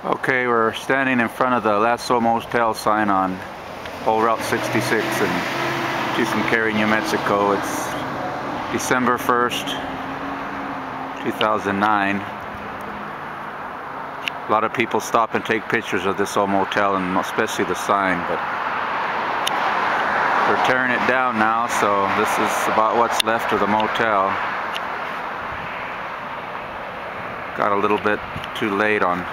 Okay, we're standing in front of the Lasso Motel sign on Old Route 66 in Tucumcari, New Mexico. It's December 1st, 2009. A lot of people stop and take pictures of this old motel, and especially the sign, but we're tearing it down now, so this is about what's left of the motel. Got a little bit too late on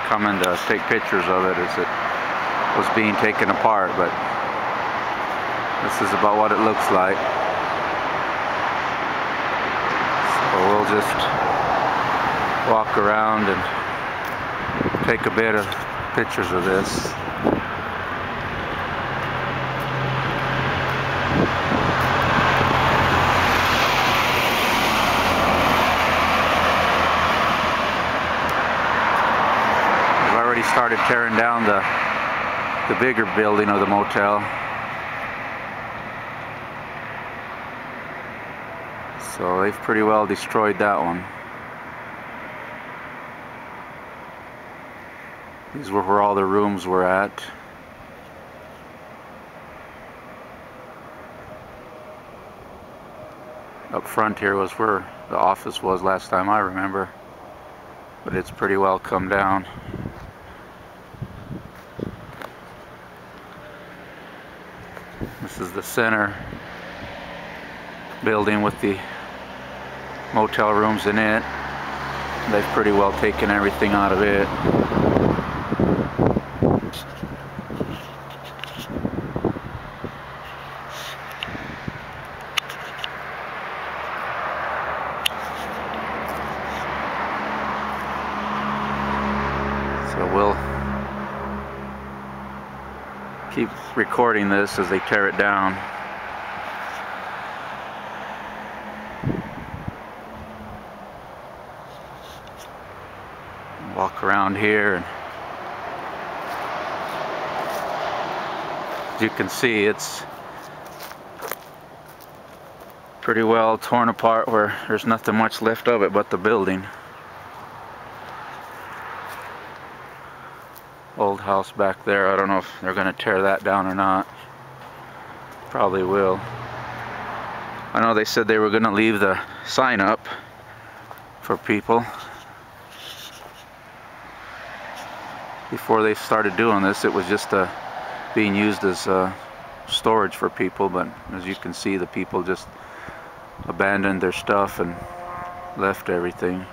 coming to take pictures of it as it was being taken apart, but this is about what it looks like. So we'll just walk around and take a bit of pictures of this. Started tearing down the bigger building of the motel, so they've pretty well destroyed that one. These were where all the rooms were at. Up front here was where the office was last time I remember, but it's pretty well come down. This is the center building with the motel rooms in it. They've pretty well taken everything out of it. So we'll keep recording this as they tear it down. Walk around here, and as you can see, it's pretty well torn apart where there's nothing much left of it but the building. Old house back there. I don't know if they're going to tear that down or not. Probably will. I know they said they were going to leave the sign up for people before they started doing this. It was just being used as storage for people, but as you can see, the people just abandoned their stuff and left everything.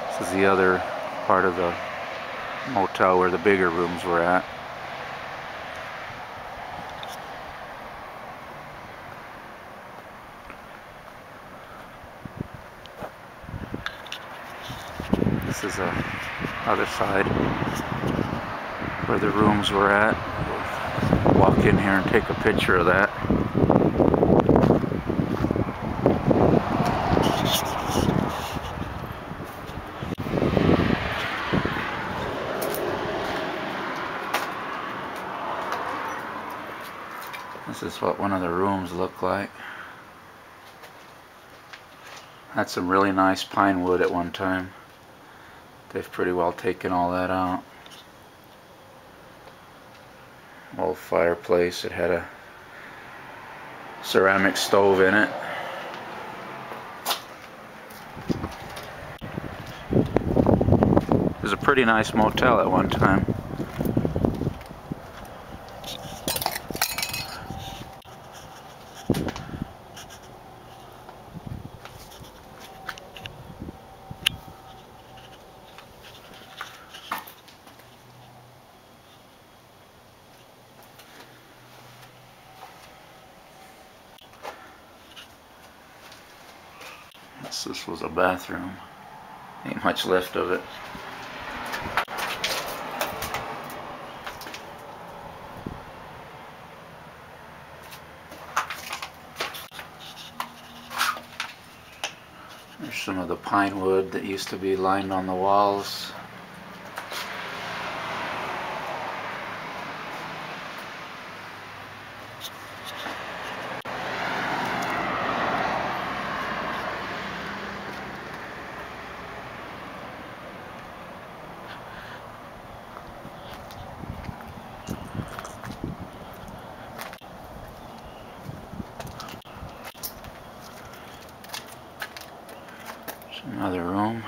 This is the other part of the motel where the bigger rooms were at. This is the other side where the rooms were at. We'll walk in here and take a picture of that. This is what one of the rooms looked like. Had some really nice pine wood at one time. They've pretty well taken all that out. Old fireplace. It had a ceramic stove in it. It was a pretty nice motel at one time. This was a bathroom. Ain't much left of it. There's some of the pine wood that used to be lined on the walls. Another room.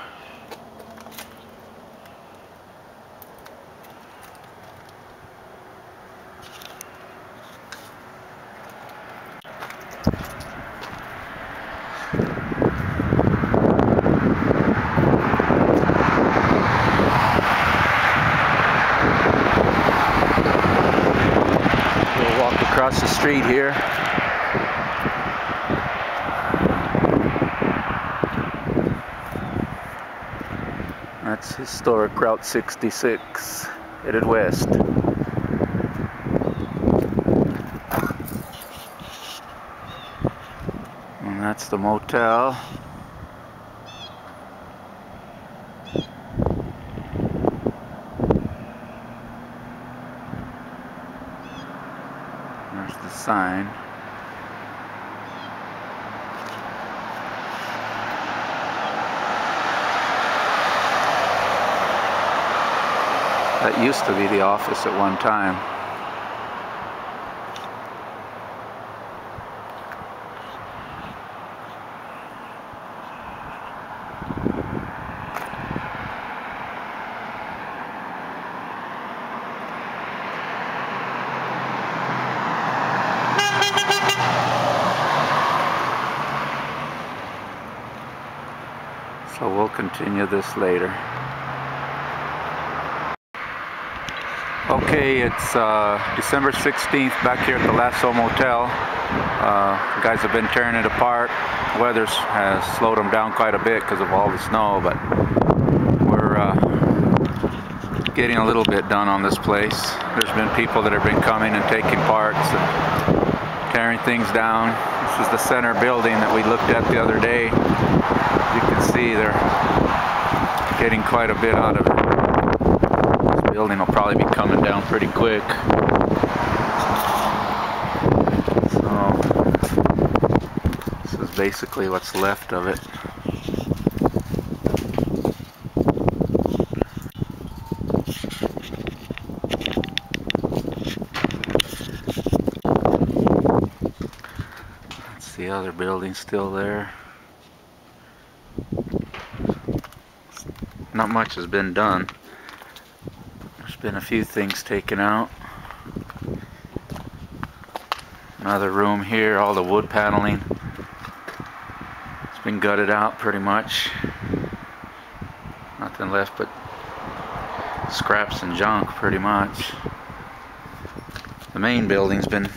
We'll walk across the street here. That's historic Route 66, headed west. And that's the motel. There's the sign. That used to be the office at one time. So we'll continue this later. Okay, it's December 16th back here at the Lasso Motel. Guys have been tearing it apart. Weather has slowed them down quite a bit because of all the snow, but we're getting a little bit done on this place. There's been people that have been coming and taking parts and tearing things down. This is the center building that we looked at the other day. As you can see, they're getting quite a bit out of it. Building will probably be coming down pretty quick. So this is basically what's left of it. That's the other building still there. Not much has been done. There's been a few things taken out. Another room here, all the wood paneling. It's been gutted out pretty much. Nothing left but scraps and junk pretty much. The main building's been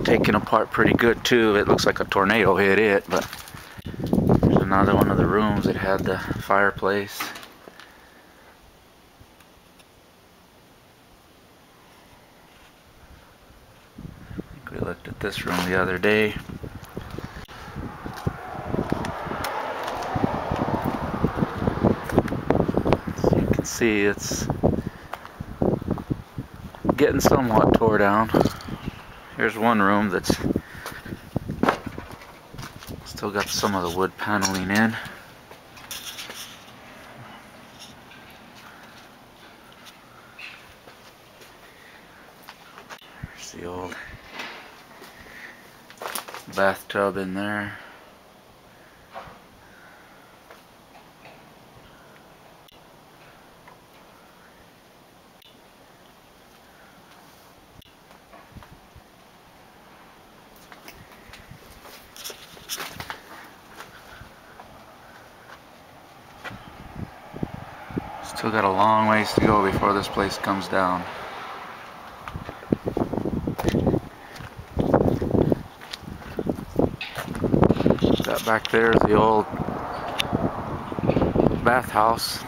taken apart pretty good too. It looks like a tornado hit it, but there's another one of the rooms that had the fireplace. We looked at this room the other day. As you can see, it's getting somewhat tore down. Here's one room that's still got some of the wood paneling in. There's the old bathtub in there. Still got a long ways to go before this place comes down. That back there is the old bathhouse.